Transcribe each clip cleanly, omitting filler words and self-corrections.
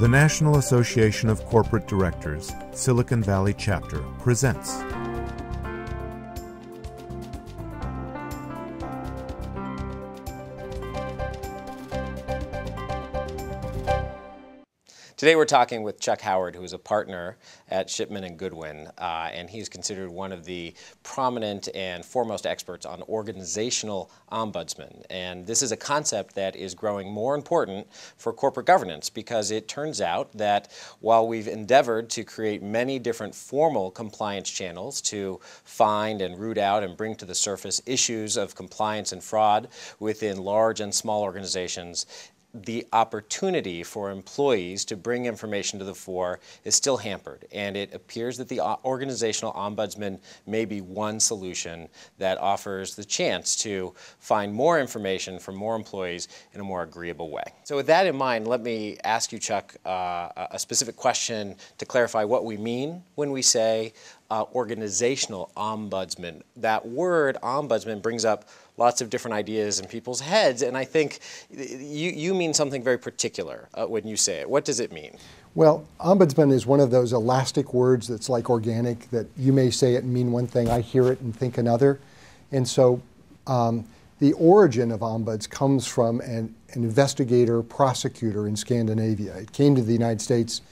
The National Association of Corporate Directors, Silicon Valley Chapter, presents Today we're talking with Chuck Howard, who is a partner at Shipman & Goodwin, and he's considered one of the prominent and foremost experts on organizational ombudsmen. And this is a concept that is growing more important for corporate governance because it turns out that while we've endeavored to create many different formal compliance channels to find and root out and bring to the surface issues of compliance and fraud within large and small organizations, the opportunity for employees to bring information to the fore is still hampered, and it appears that the organizational ombudsman may be one solution that offers the chance to find more information from more employees in a more agreeable way. So with that in mind, let me ask you, Chuck, a specific question to clarify what we mean when we say organizational ombudsman. That word ombudsman brings up lots of different ideas in people's heads, and I think you mean something very particular when you say it. What does it mean? Well, ombudsman is one of those elastic words that's like organic, that you may say it and mean one thing, I hear it and think another. And so the origin of ombuds comes from an investigator, prosecutor in Scandinavia. It came to the United States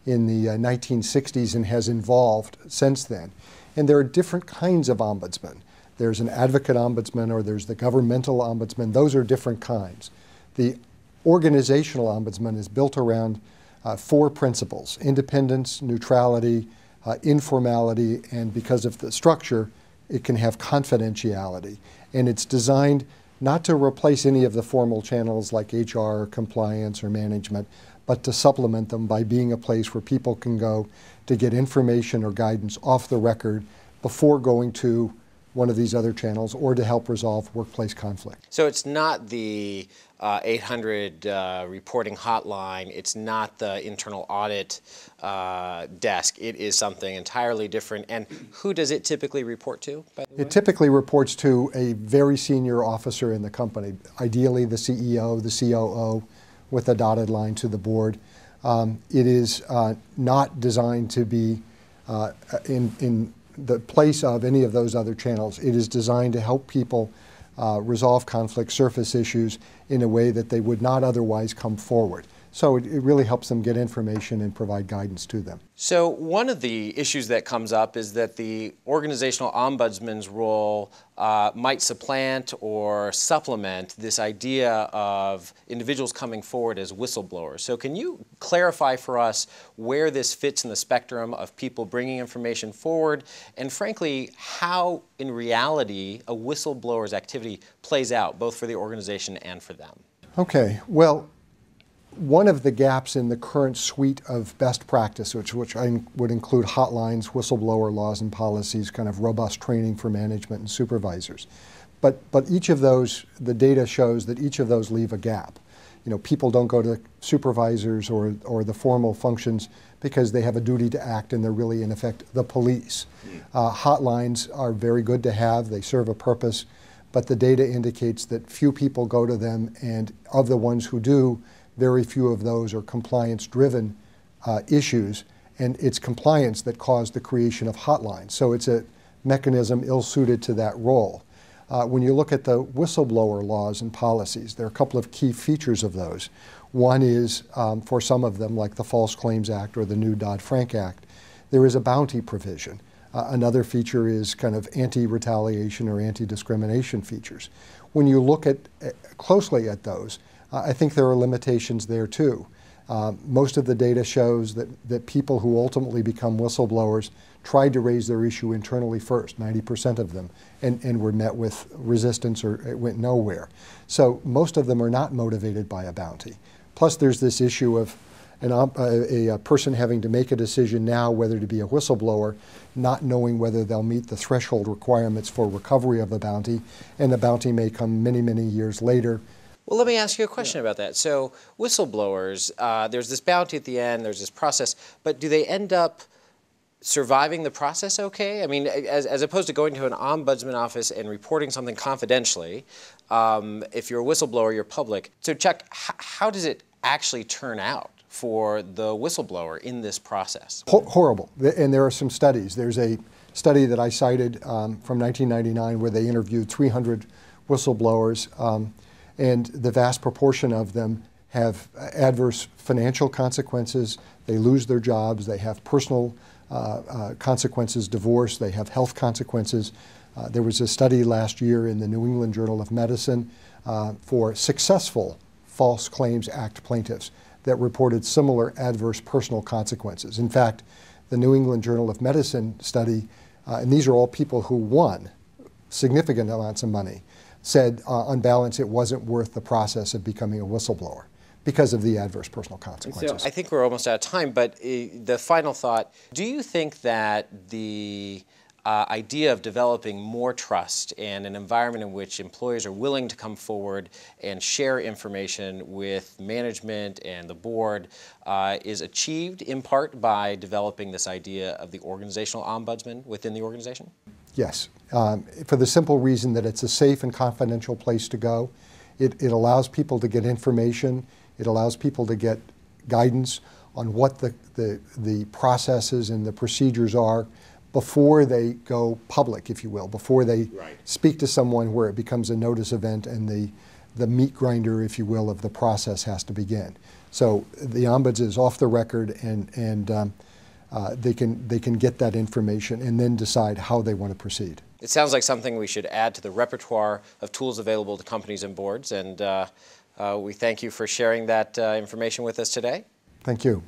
in the 1960s and has evolved since then. And there are different kinds of ombudsmen. There's an advocate ombudsman, or there's the governmental ombudsman. Those are different kinds. The organizational ombudsman is built around four principles: independence, neutrality, informality, and because of the structure, it can have confidentiality. And it's designed not to replace any of the formal channels like HR, compliance, or management, but to supplement them by being a place where people can go to get information or guidance off the record before going to one of these other channels, or to help resolve workplace conflict. So it's not the 800 reporting hotline, it's not the internal audit desk, it is something entirely different. And who does it typically report to, by the way? It typically reports to a very senior officer in the company, ideally the CEO, the COO, with a dotted line to the board. It is not designed to be in the place of any of those other channels. It is designed to help people resolve conflict, surface issues in a way that they would not otherwise come forward. So it really helps them get information and provide guidance to them. So one of the issues that comes up is that the organizational ombudsman's role might supplant or supplement this idea of individuals coming forward as whistleblowers. So can you clarify for us where this fits in the spectrum of people bringing information forward, and frankly, how in reality a whistleblower's activity plays out, both for the organization and for them? Okay, well, one of the gaps in the current suite of best practice, which I would include hotlines, whistleblower laws and policies, kind of robust training for management and supervisors. But each of those, the data shows that each of those leave a gap. You know, people don't go to supervisors or the formal functions because they have a duty to act, and they're really, in effect, the police. Hotlines are very good to have. They serve a purpose, but the data indicates that few people go to them, and of the ones who do, very few of those are compliance-driven issues, and it's compliance that caused the creation of hotlines. So it's a mechanism ill-suited to that role. When you look at the whistleblower laws and policies, there are a couple of key features of those. One is, for some of them, like the False Claims Act or the new Dodd-Frank Act, there is a bounty provision. Another feature is kind of anti-retaliation or anti-discrimination features. When you look closely at those, I think there are limitations there too. Most of the data shows that people who ultimately become whistleblowers tried to raise their issue internally first, 90% of them, and were met with resistance or it went nowhere. So most of them are not motivated by a bounty. Plus there's this issue of a person having to make a decision now whether to be a whistleblower, not knowing whether they'll meet the threshold requirements for recovery of the bounty, and the bounty may come many, many years later. Well, let me ask you a question about that. So whistleblowers, there's this bounty at the end, there's this process, but do they end up surviving the process okay? I mean, as opposed to going to an ombudsman office and reporting something confidentially, if you're a whistleblower, you're public. So Chuck, how does it actually turn out for the whistleblower in this process? Horrible. And there are some studies. There's a study that I cited from 1999 where they interviewed 300 whistleblowers, and the vast proportion of them have adverse financial consequences. They lose their jobs. They have personal consequences, divorce. They have health consequences. There was a study last year in the New England Journal of Medicine for successful False Claims Act plaintiffs that reported similar adverse personal consequences. In fact, the New England Journal of Medicine study, and these are all people who won significant amounts of money, said on balance it wasn't worth the process of becoming a whistleblower because of the adverse personal consequences. So I think we're almost out of time, but the final thought, do you think that the idea of developing more trust and an environment in which employers are willing to come forward and share information with management and the board is achieved in part by developing this idea of the organizational ombudsman within the organization? Yes, for the simple reason that it's a safe and confidential place to go. It allows people to get information. It allows people to get guidance on what the processes and the procedures are before they go public, if you will, before they speak to someone where it becomes a notice event and the meat grinder, if you will, of the process has to begin. So the ombuds is off the record, and they can get that information and then decide how they want to proceed. It sounds like something we should add to the repertoire of tools available to companies and boards, and we thank you for sharing that information with us today. Thank you.